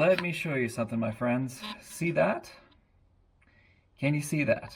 Let me show you something, my friends. See that? Can you see that?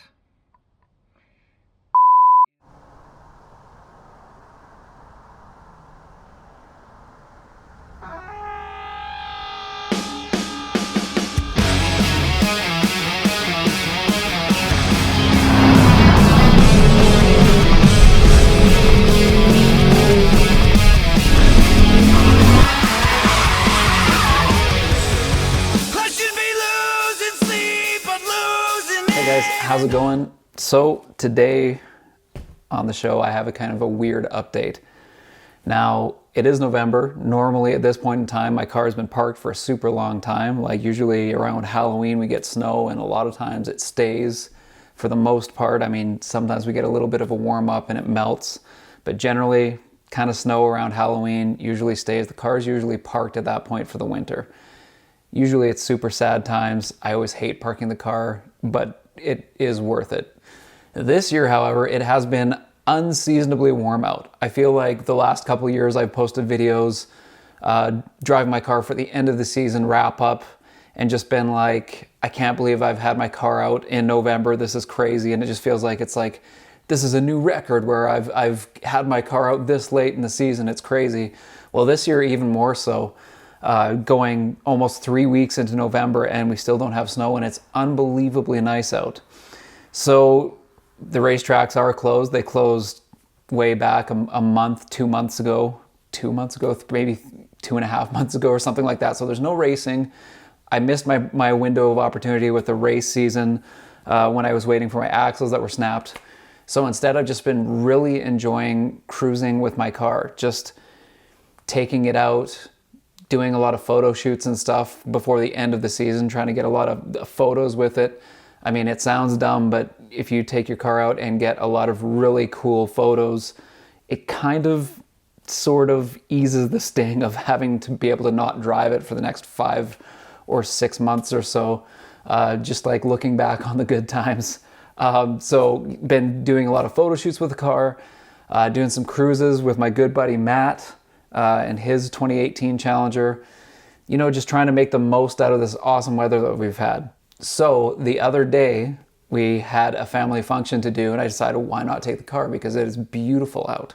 Hey guys, how's it going? So today on the show I have a kind of a weird update. Now it is November. Normally at this point in time my car has been parked for a super long time. Like usually around Halloween we get snow and a lot of times it stays for the most part. I mean sometimes we get a little bit of a warm up and it melts, but generally kind of snow around Halloween usually stays. The car is usually parked at that point for the winter. Usually it's super sad times. I always hate parking the car, but it is worth it. This year, however, it has been unseasonably warm out. I feel like the last couple of years I've posted videos driving my car for the end of the season wrap up and just been like, I can't believe I've had my car out in November. This is crazy. And it just feels like it's like, this is a new record where I've had my car out this late in the season. It's crazy. Well, this year even more so. Going almost 3 weeks into November and we still don't have snow and it's unbelievably nice out. So the racetracks are closed. They closed way back a month, 2 months ago, maybe 2.5 months ago or something like that. So there's no racing. I missed my window of opportunity with the race season when I was waiting for my axles that were snapped. So instead I've just been really enjoying cruising with my car, just taking it out, doing a lot of photo shoots and stuff before the end of the season, trying to get a lot of photos with it. I mean, it sounds dumb, but if you take your car out and get a lot of really cool photos, it kind of sort of eases the sting of having to be able to not drive it for the next 5 or 6 months or so, just like looking back on the good times. So been doing a lot of photo shoots with the car, doing some cruises with my good buddy Matt, and his 2018 Challenger, you know, just trying to make the most out of this awesome weather that we've had. So the other day we had a family function to do and I decided why not take the car because it is beautiful out.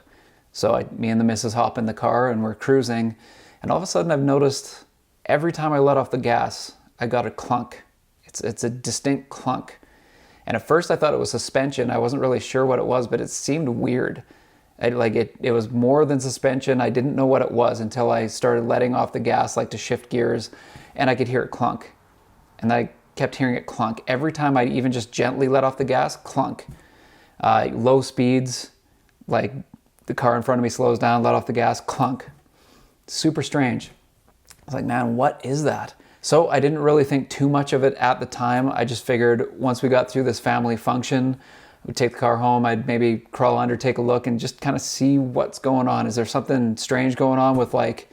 So me and the missus hop in the car and we're cruising and all of a sudden I've noticed every time I let off the gas, I got a clunk. It's a distinct clunk. And at first I thought it was suspension. I wasn't really sure what it was, but it seemed weird. It was more than suspension. I didn't know what it was until I started letting off the gas, like to shift gears, and I could hear it clunk. And I kept hearing it clunk. Every time I even just gently let off the gas, clunk. Low speeds, like the car in front of me slows down, let off the gas, clunk. Super strange. I was like, man, what is that? So I didn't really think too much of it at the time. I just figured once we got through this family function, we'd take the car home, I'd maybe crawl under, take a look and just kind of see what's going on. Is there something strange going on with like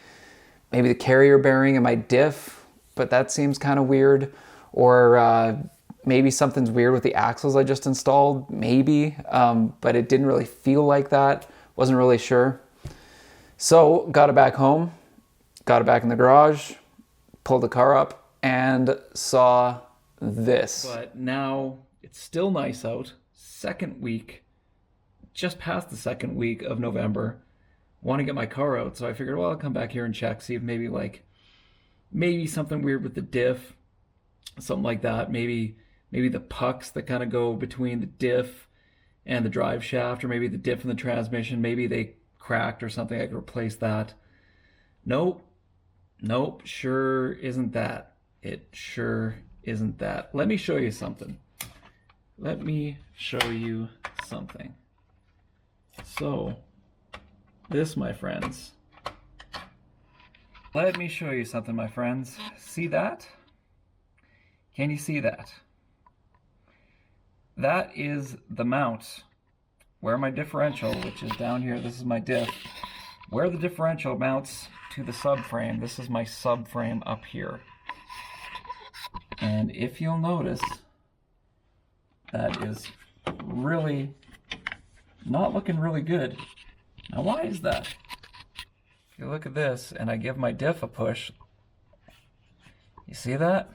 maybe the carrier bearing in my diff, but that seems kind of weird. Or maybe something's weird with the axles I just installed, maybe, but it didn't really feel like that. Wasn't really sure. So got it back home, got it back in the garage, pulled the car up and saw this. But now it's still nice out. Second week, just past the second week of November, want to get my car out. So I figured, well, I'll come back here and check, see if maybe something weird with the diff, something like that. Maybe the pucks that kind of go between the diff and the drive shaft, or maybe the diff and the transmission, maybe they cracked or something. I could replace that. Nope, sure isn't that. It sure isn't that. Let me show you something. So, this, my friends. Let me show you something, my friends. See that? Can you see that? That is the mount where my differential, which is down here, this is my diff, where the differential mounts to the subframe. This is my subframe up here. And if you'll notice, that is really not looking really good. Now why is that? If you look at this and I give my diff a push, You see that?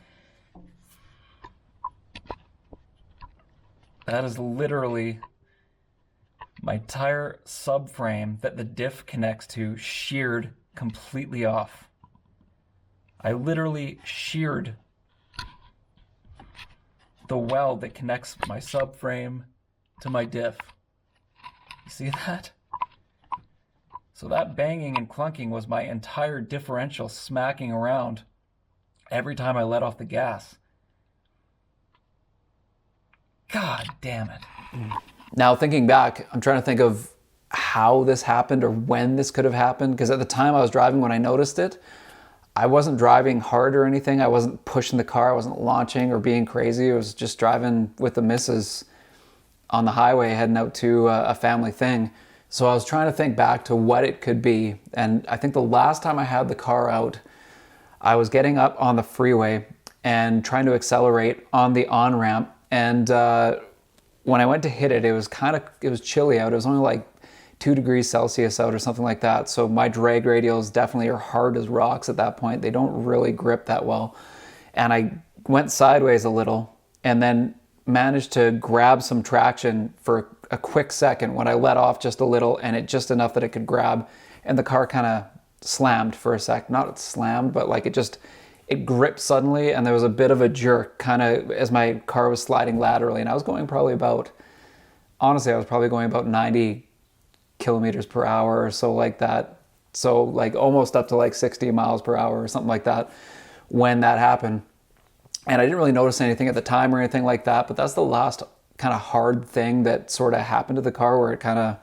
That is literally my entire subframe that the diff connects to sheared completely off. I literally sheared the weld that connects my subframe to my diff. You see that? So that banging and clunking was my entire differential smacking around every time I let off the gas. God damn it. Now thinking back, I'm trying to think of how this happened or when this could have happened, because at the time I was driving when I noticed it, I wasn't driving hard or anything. I wasn't pushing the car. I wasn't launching or being crazy. I was just driving with the missus on the highway heading out to a family thing. So I was trying to think back to what it could be. And I think the last time I had the car out, I was getting up on the freeway and trying to accelerate on the on-ramp. And when I went to hit it, it was chilly out. It was only like 2 degrees Celsius out or something like that. So my drag radials definitely are hard as rocks at that point. They don't really grip that well. And I went sideways a little and then managed to grab some traction for a quick second when I let off just a little, and it just enough that it could grab, and the car kind of slammed for a sec. Not slammed, but like it gripped suddenly, and there was a bit of a jerk kind of as my car was sliding laterally, and I was going probably about, honestly, I was probably going about 90 kilometers per hour or so like that. So like almost up to like 60 miles per hour or something like that when that happened. And I didn't really notice anything at the time or anything like that, but that's the last kind of hard thing that sort of happened to the car where it kind of,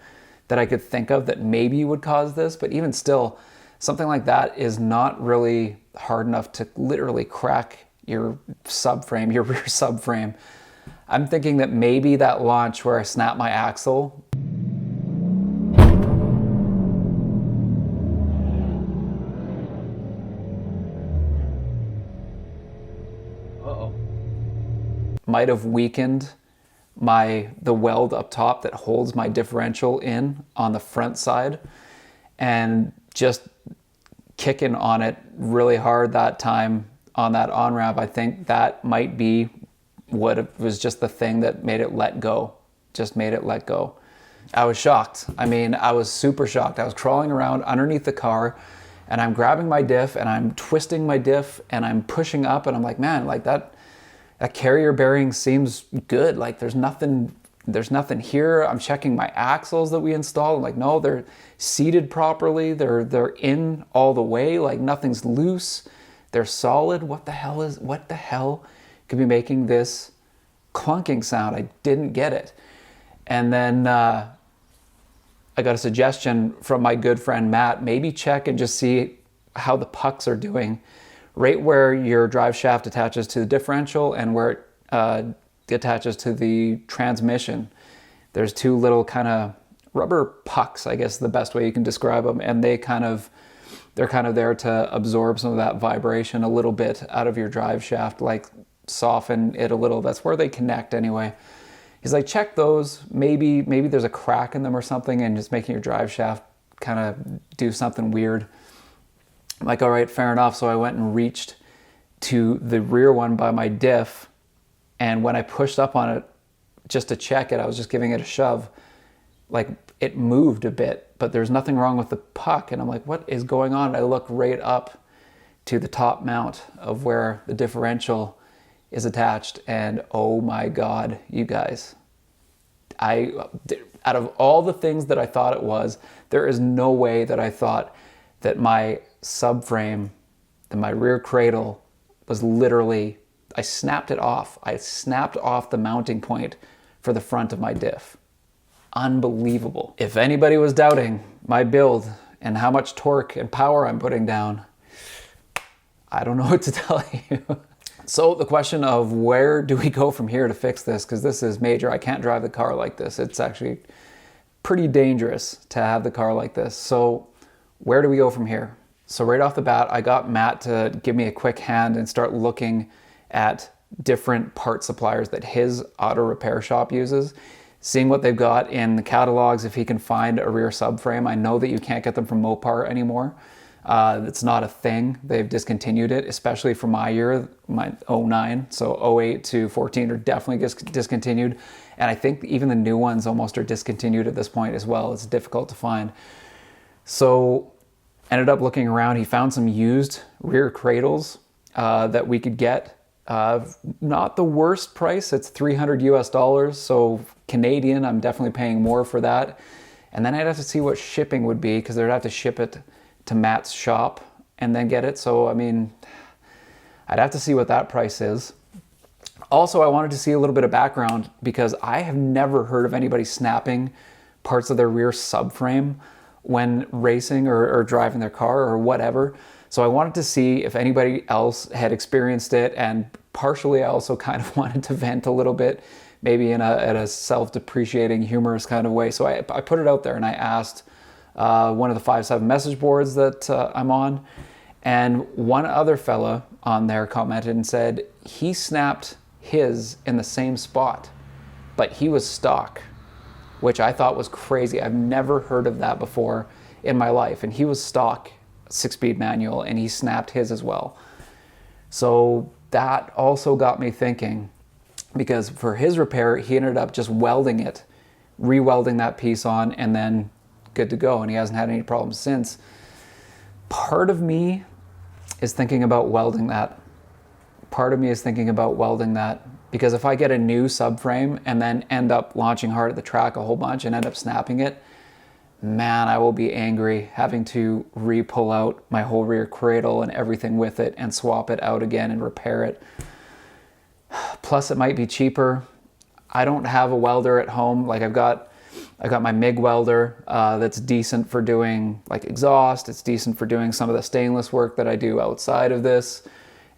that I could think of that maybe would cause this. But even still, something like that is not really hard enough to literally crack your subframe, your rear subframe. I'm thinking that maybe that launch where I snapped my axle might have weakened the weld up top that holds my differential in on the front side, and just kicking on it really hard that time on that on-ramp. I think that might be what it was, just the thing that made it let go, just made it let go. I was shocked. I mean, I was super shocked. I was crawling around underneath the car and I'm grabbing my diff and I'm twisting my diff and I'm pushing up, and I'm like, man, like that carrier bearing seems good. Like there's nothing here. I'm checking my axles that we installed. I'm like, no, they're seated properly. They're in all the way. Like nothing's loose. They're solid. What the hell could be making this clunking sound? I didn't get it. And then I got a suggestion from my good friend Matt. Maybe check and just see how the pucks are doing. Right where your drive shaft attaches to the differential and where it attaches to the transmission, there's two little kind of rubber pucks, I guess is the best way you can describe them, and they're kind of there to absorb some of that vibration a little bit out of your drive shaft, like soften it a little. That's where they connect anyway. He's like, check those. Maybe there's a crack in them or something, and just making your drive shaft kind of do something weird. I'm like, all right, fair enough. So I went and reached to the rear one by my diff, and when I pushed up on it just to check it, I was just giving it a shove, like it moved a bit, but there's nothing wrong with the puck. And I'm like, what is going on? And I look right up to the top mount of where the differential is attached, and oh my God, you guys, out of all the things that I thought it was, there is no way that I thought that my subframe, that my rear cradle was literally, I snapped it off. I snapped off the mounting point for the front of my diff. Unbelievable. If anybody was doubting my build and how much torque and power I'm putting down, I don't know what to tell you. So the question of where do we go from here to fix this? Because this is major. I can't drive the car like this. It's actually pretty dangerous to have the car like this. So where do we go from here? So right off the bat, I got Matt to give me a quick hand and start looking at different part suppliers that his auto repair shop uses, seeing what they've got in the catalogs, if he can find a rear subframe. I know that you can't get them from Mopar anymore. It's not a thing. They've discontinued it, especially for my year, my 09. So 08 to 14 are definitely discontinued. And I think even the new ones almost are discontinued at this point as well. It's difficult to find. So ended up looking around. He found some used rear cradles that we could get. Not the worst price. It's $300 US. So Canadian, I'm definitely paying more for that. And then I'd have to see what shipping would be, because they'd have to ship it to Matt's shop and then get it. So, I mean, I'd have to see what that price is. Also, I wanted to see a little bit of background, because I have never heard of anybody snapping parts of their rear subframe when racing or driving their car or whatever. So I wanted to see if anybody else had experienced it, and partially I also kind of wanted to vent a little bit, maybe in a self-depreciating, humorous kind of way. So I put it out there and I asked one of the 5-7 message boards that I'm on, and one other fella on there commented and said he snapped his in the same spot, but he was stock, which I thought was crazy. I've never heard of that before in my life. And he was stock 6-speed manual, and he snapped his as well. So that also got me thinking, because for his repair, he ended up just welding it, re-welding that piece on, and then good to go. And he hasn't had any problems since. Part of me is thinking about welding that. Part of me is thinking about welding that, because if I get a new subframe and then end up launching hard at the track a whole bunch and end up snapping it, man, I will be angry having to re-pull out my whole rear cradle and everything with it and swap it out again and repair it. Plus, it might be cheaper. I don't have a welder at home. Like I got my MIG welder that's decent for doing like exhaust. It's decent for doing some of the stainless work that I do outside of this,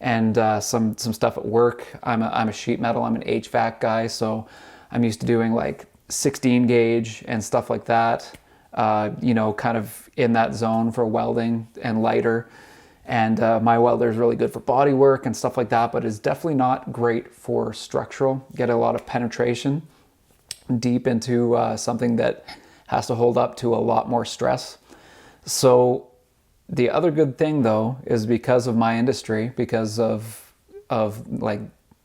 and some stuff at work. I'm a sheet metal. I'm an HVAC guy, so I'm used to doing like 16 gauge and stuff like that. You know, kind of in that zone for welding and lighter. And my welder is really good for body work and stuff like that, but is definitely not great for structural. Get a lot of penetration deep into something that has to hold up to a lot more stress. So the other good thing though is, because of my industry, because of like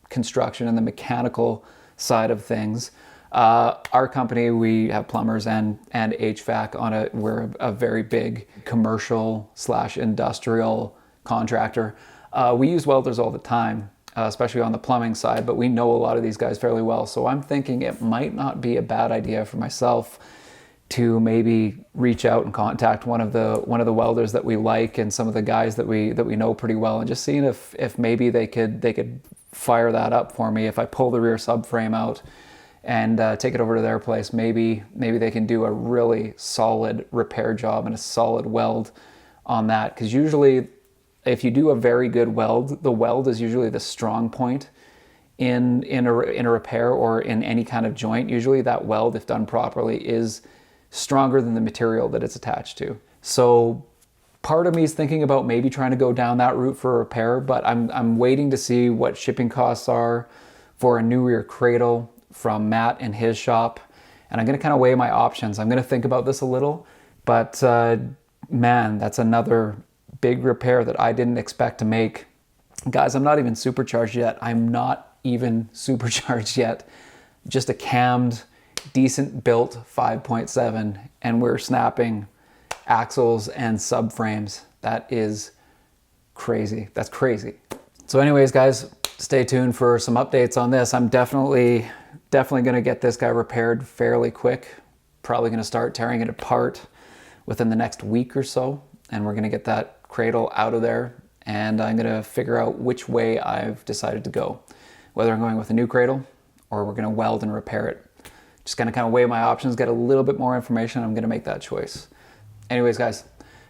construction and the mechanical side of things, our company, we have plumbers and HVAC on it. We're a very big commercial / industrial contractor. We use welders all the time, especially on the plumbing side, but we know a lot of these guys fairly well. So I'm thinking it might not be a bad idea for myself to maybe reach out and contact one of the welders that we like, and some of the guys that we know pretty well, and just seeing if maybe they could fire that up for me. If I pull the rear subframe out and take it over to their place, maybe they can do a really solid repair job and a solid weld on that. Because usually, if you do a very good weld, the weld is usually the strong point in a repair or in any kind of joint. Usually that weld, if done properly, is stronger than the material that it's attached to. So part of me is thinking about maybe trying to go down that route for a repair, but I'm waiting to see what shipping costs are for a new rear cradle from Matt in his shop. And I'm going to kind of weigh my options. I'm going to think about this a little, but man, that's another big repair that I didn't expect to make. Guys, I'm not even supercharged yet. I'm not even supercharged yet. Just a cammed, decent built 5.7, and we're snapping axles and subframes. That is crazy. That's crazy. So anyways, guys, stay tuned for some updates on this. I'm definitely going to get this guy repaired fairly quick. Probably going to start tearing it apart within the next week or so, and we're going to get that cradle out of there, and I'm going to figure out which way I've decided to go, whether I'm going with a new cradle or we're going to weld and repair it. Just going to kind of weigh my options, get a little bit more information. I'm going to make that choice. Anyways, guys,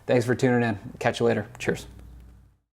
thanks for tuning in. Catch you later. Cheers.